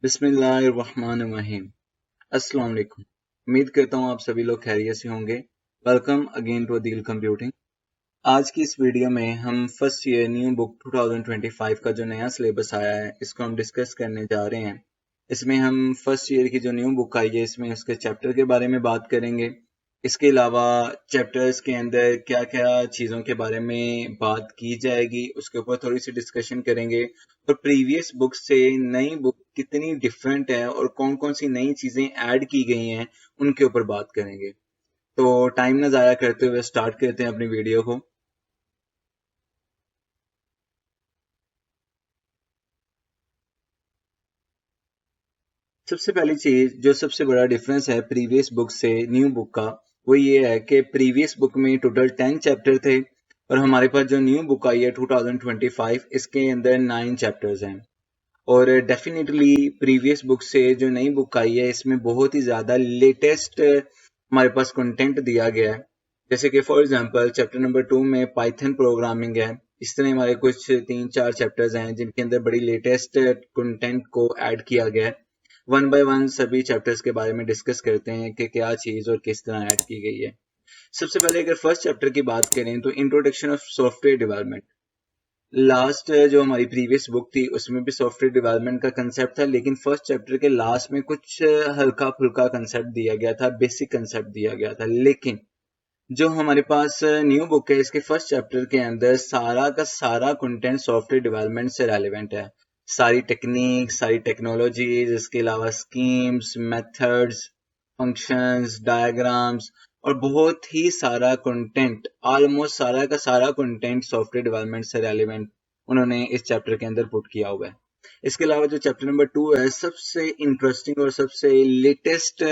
बिस्मिल्लाहिर्रहमानिर्रहीम। अस्सलाम वालेकुम। उम्मीद करता हूँ आप सभी लोग खैरियत से होंगे। Welcome again to Adeel computing. आज की इस वीडियो में हम फर्स्ट ईयर न्यू बुक 2025 का जो नया सिलेबस आया है इसको हम डिस्कस करने जा रहे हैं। इसमें हम फर्स्ट ईयर की जो न्यू बुक आई है इसमें उसके चैप्टर के बारे में बात करेंगे। इसके अलावा चैप्टर्स के अंदर क्या क्या चीज़ों के बारे में बात की जाएगी उसके ऊपर थोड़ी सी डिस्कशन करेंगे और प्रीवियस बुक से नई बुक कितनी डिफरेंट है और कौन कौन सी नई चीज़ें ऐड की गई हैं उनके ऊपर बात करेंगे। तो टाइम ना ज़ाया करते हुए स्टार्ट करते हैं अपनी वीडियो को। सबसे पहली चीज जो सबसे बड़ा डिफरेंस है प्रीवियस बुक से न्यू बुक का वो ये है कि प्रीवियस बुक में टोटल 10 चैप्टर थे और हमारे पास जो न्यू बुक आई है 2025 इसके अंदर 9 चैप्टर्स हैं। और डेफिनेटली प्रीवियस बुक से जो नई बुक आई है इसमें बहुत ही ज़्यादा लेटेस्ट हमारे पास कंटेंट दिया गया है। जैसे कि फॉर एग्जांपल चैप्टर नंबर 2 में पाइथन प्रोग्रामिंग है। इस तरह हमारे कुछ 3-4 चैप्टर्स हैं जिनके अंदर बड़ी लेटेस्ट कंटेंट को ऐड किया गया है। वन बाय वन सभी चैप्टर्स के बारे में डिस्कस करते हैं कि क्या चीज़ और किस तरह ऐड की गई है। सबसे पहले अगर फर्स्ट चैप्टर की बात करें तो introduction of software development. Last जो हमारी प्रीवियस बुक थी उसमें भी सॉफ्टवेयर डेवलपमेंट का कंसेप्ट था, लेकिन फर्स्ट चैप्टर के लास्ट में कुछ हल्का फुल्का कंसेप्ट दिया गया था, बेसिक कंसेप्ट दिया गया था। लेकिन जो हमारे पास न्यू बुक है इसके फर्स्ट चैप्टर के अंदर सारा का सारा कंटेंट सॉफ्टवेयर डेवलपमेंट से रेलिवेंट है। सारी टेक्निक, सारी टेक्नोलॉजीज, इसके अलावा स्कीम्स, मेथड्स, फंक्शंस, डायग्राम्स और बहुत ही सारा कंटेंट, ऑलमोस्ट सारा का सारा कंटेंट सॉफ्टवेयर डेवलपमेंट से रेलिवेंट उन्होंने इस चैप्टर के अंदर पुट किया हुआ है। इसके अलावा जो चैप्टर नंबर 2 है सबसे इंटरेस्टिंग और सबसे लेटेस्ट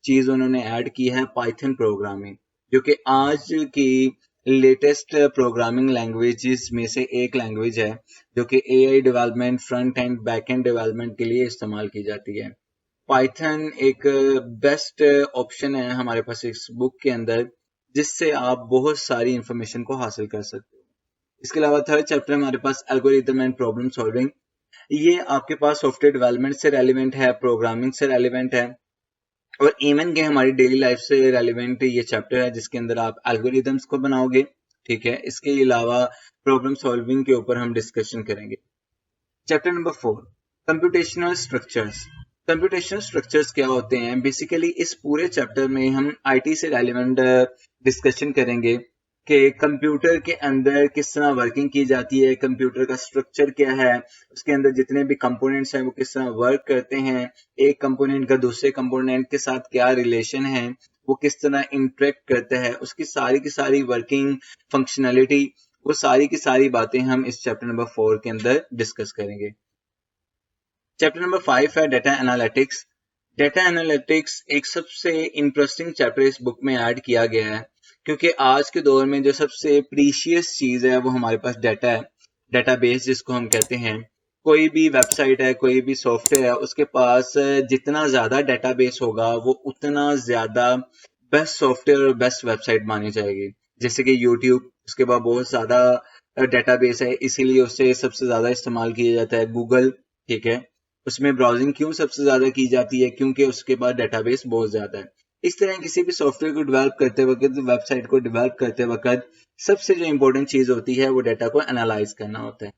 चीज उन्होंने ऐड की है पाइथन प्रोग्रामिंग, जो कि आज की लेटेस्ट प्रोग्रामिंग लैंग्वेजेस में से एक लैंग्वेज है जो कि AI development, front end back and development के लिए इस्तेमाल की जाती है। पाइथन एक बेस्ट ऑप्शन है हमारे पास इस बुक के अंदर जिससे आप बहुत सारी इंफॉर्मेशन को हासिल कर सकते हो। इसके अलावा थर्ड चैप्टर हमारे पास एल्गोरिथम एंड प्रॉब्लम सॉल्विंग। ये आपके पास सॉफ्टवेयर डेवलपमेंट से रेलिवेंट है, प्रोग्रामिंग से रेलिवेंट है और इवन के हमारी डेली लाइफ से रेलिवेंट ये चैप्टर है जिसके अंदर आप एल्गोरिदम्स को बनाओगे। ठीक है, इसके अलावा प्रॉब्लम सॉल्विंग के ऊपर हम डिस्कशन करेंगे। Chapter number 4, computational structures. Computational structures क्या होते हैं? बेसिकली इस पूरे चैप्टर में हम आईटी से रेलिवेंट डिस्कशन करेंगे कि कंप्यूटर के अंदर किस तरह वर्किंग की जाती है, कंप्यूटर का स्ट्रक्चर क्या है, उसके अंदर जितने भी कंपोनेंट्स हैं वो किस तरह वर्क करते हैं, एक कंपोनेंट का दूसरे कंपोनेंट के साथ क्या रिलेशन है, वो किस तरह इंटरेक्ट करता है, उसकी की सारी वर्किंग फंक्शनैलिटी, वो सारी की सारी बातें हम इस चैप्टर नंबर 4 के अंदर डिस्कस करेंगे। चैप्टर नंबर 5 है डेटा एनालिटिक्स। डेटा एनालिटिक्स एक सबसे इंटरेस्टिंग चैप्टर इस बुक में ऐड किया गया है क्योंकि आज के दौर में जो सबसे प्रीशियस चीज़ है वो हमारे पास डाटा है, डेटाबेस जिसको हम कहते हैं। कोई भी वेबसाइट है, कोई भी सॉफ्टवेयर है, उसके पास जितना ज़्यादा डेटाबेस होगा वो उतना ज़्यादा बेस्ट सॉफ्टवेयर और बेस्ट वेबसाइट मानी जाएगी। जैसे कि यूट्यूब, उसके बाद बहुत ज़्यादा डेटाबेस है इसीलिए उससे सबसे ज़्यादा इस्तेमाल किया जाता है। गूगल, ठीक है, उसमें ब्राउजिंग क्यों सबसे ज़्यादा की जाती है? क्योंकि उसके पास डेटाबेस बहुत ज़्यादा है। इस तरह किसी भी सॉफ्टवेयर को डेवलप करते वक्त, वेबसाइट को डेवलप करते वक्त सबसे जो इंपॉर्टेंट चीज़ होती है वो डाटा को एनालाइज करना होता है,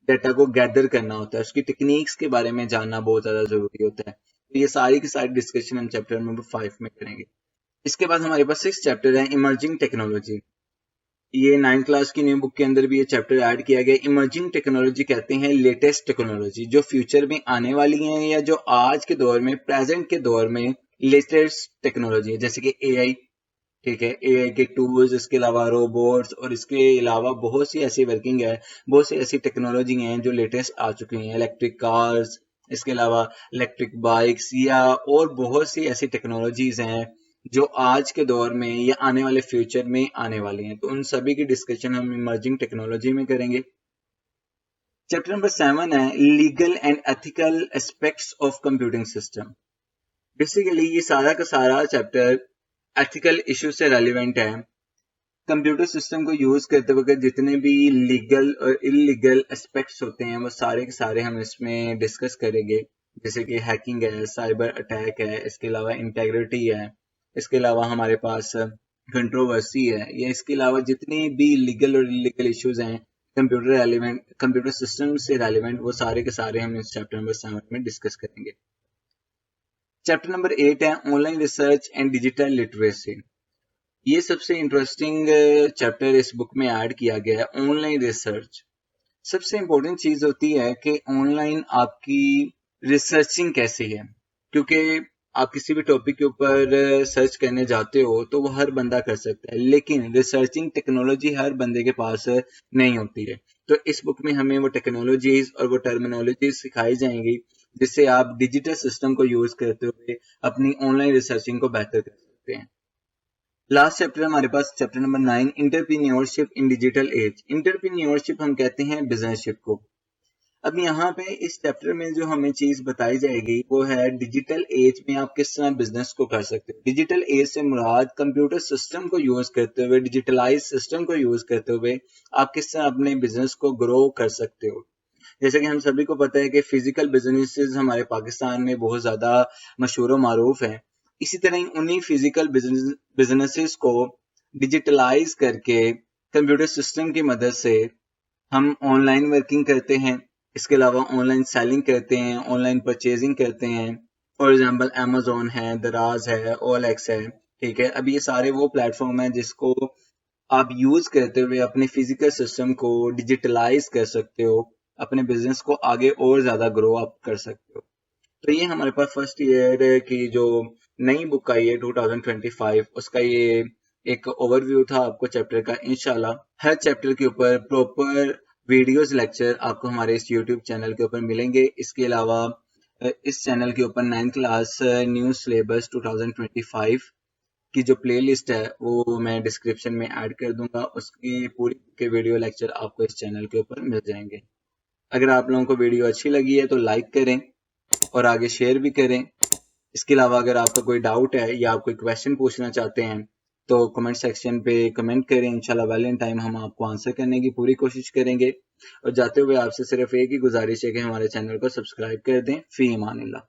डाटा को गैदर करना होता है, उसकी टेक्निक्स के बारे में जानना बहुत ज़्यादा ज़रूरी होता है। तो ये सारी की सारी डिस्कशन हम चैप्टर नंबर 5 में करेंगे। इसके बाद हमारे पास 6 चैप्टर है इमर्जिंग टेक्नोलॉजी। ये 9th क्लास की न्यू बुक के अंदर भी ये चैप्टर ऐड किया गया। इमर्जिंग टेक्नोलॉजी कहते हैं लेटेस्ट टेक्नोलॉजी जो फ्यूचर में आने वाली है या जो आज के दौर में, प्रेजेंट के दौर में लेटेस्ट टेक्नोलॉजी है, जैसे कि एआई। ठीक है, एआई के टूल्स, इसके अलावा रोबोट्स और इसके अलावा बहुत सी ऐसी वर्किंग है, बहुत सी ऐसी टेक्नोलॉजी हैं जो लेटेस्ट आ चुकी हैं। इलेक्ट्रिक कार्स, इसके अलावा इलेक्ट्रिक बाइक्स या और बहुत सी ऐसी टेक्नोलॉजीज हैं जो आज के दौर में या आने वाले फ्यूचर में आने वाली हैं। तो उन सभी की डिस्कशन हम इमर्जिंग टेक्नोलॉजी में करेंगे। चैप्टर नंबर 7 है legal and ethical aspects of computing system. Basically ये सारा का सारा चैप्टर एथिकल इशू से रेलिवेंट है। कंप्यूटर सिस्टम को यूज करते वक्त जितने भी लीगल और इलीगल एस्पेक्ट्स होते हैं वो सारे के सारे हम इसमें डिस्कस करेंगे। जैसे कि हैकिंग है, साइबर अटैक है, इसके अलावा इंटेग्रिटी है, इसके अलावा हमारे पास कंट्रोवर्सी है, या इसके अलावा जितने भी लीगल और इलीगल इश्यूज हैं कंप्यूटर सिस्टम से रेलिवेंट, वो सारे के सारे हम इस चैप्टर नंबर 7 में डिस्कस करेंगे। चैप्टर नंबर 8 है online research and digital literacy. ये सबसे इंटरेस्टिंग चैप्टर इस बुक में ऐड किया गया है। ऑनलाइन रिसर्च सबसे इंपॉर्टेंट चीज होती है कि ऑनलाइन आपकी रिसर्चिंग कैसी है, क्योंकि आप किसी भी टॉपिक के ऊपर सर्च करने जाते हो तो वो हर बंदा कर सकता है, लेकिन रिसर्चिंग टेक्नोलॉजी हर बंदे के पास नहीं होती है। तो इस बुक में हमें वो टेक्नोलॉजीज और वो टर्मिनोलॉजीज सिखाई जाएंगी जिससे आप डिजिटल सिस्टम को यूज करते हुए अपनी ऑनलाइन रिसर्चिंग को बेहतर कर सकते हैं। लास्ट चैप्टर हमारे पास chapter number 9, entrepreneurship in digital age. Entrepreneurship हम कहते हैं बिजनेसशिप को। अब यहाँ पे इस चैप्टर में जो हमें चीज बताई जाएगी वो है डिजिटल एज में आप किस तरह बिजनेस को कर सकते हो। डिजिटल एज से मुराद कंप्यूटर सिस्टम को यूज करते हुए, डिजिटलाइज सिस्टम को यूज करते हुए आप किस तरह अपने बिजनेस को ग्रो कर सकते हो। जैसे कि हम सभी को पता है कि फिजिकल बिजनेसेस हमारे पाकिस्तान में बहुत ज्यादा मशहूर और मारूफ है। इसी तरह ही उन्हीं फिजिकल बिजनेसेस को डिजिटलाइज करके कंप्यूटर सिस्टम की मदद से हम ऑनलाइन वर्किंग करते हैं, इसके अलावा ऑनलाइन सेलिंग करते हैं, ऑनलाइन परचेजिंग करते हैं। फॉर एग्जांपल अमेजोन है, दराज है, OLX है, ठीक है। अब ये सारे वो प्लेटफॉर्म है जिसको आप यूज करते हुए अपने फिजिकल सिस्टम को डिजिटलाइज कर सकते हो, अपने बिजनेस को आगे और ज्यादा ग्रो अप कर सकते हो। तो ये हमारे पास फर्स्ट ईयर की जो नई बुक आई है 2025, उसका ये एक ओवरव्यू था आपको चैप्टर का। इंशाल्लाह हर चैप्टर के ऊपर प्रॉपर वीडियोस लेक्चर आपको हमारे इस यूट्यूब चैनल के ऊपर मिलेंगे। इसके अलावा इस चैनल के ऊपर 9th क्लास न्यू सिलेबस 2025 की जो प्लेलिस्ट है वो मैं डिस्क्रिप्शन में ऐड कर दूंगा। उसकी पूरी के वीडियो लेक्चर आपको इस चैनल के ऊपर मिल जाएंगे। अगर आप लोगों को वीडियो अच्छी लगी है तो लाइक करें और आगे शेयर भी करें। इसके अलावा अगर आपका कोई डाउट है या आप कोई क्वेश्चन पूछना चाहते हैं तो कमेंट सेक्शन पे कमेंट करें। इंशाल्लाह वेल इन टाइम हम आपको आंसर करने की पूरी कोशिश करेंगे। और जाते हुए आपसे सिर्फ एक ही गुजारिश है कि हमारे चैनल को सब्सक्राइब कर दें। फी ईमानिल्लाह।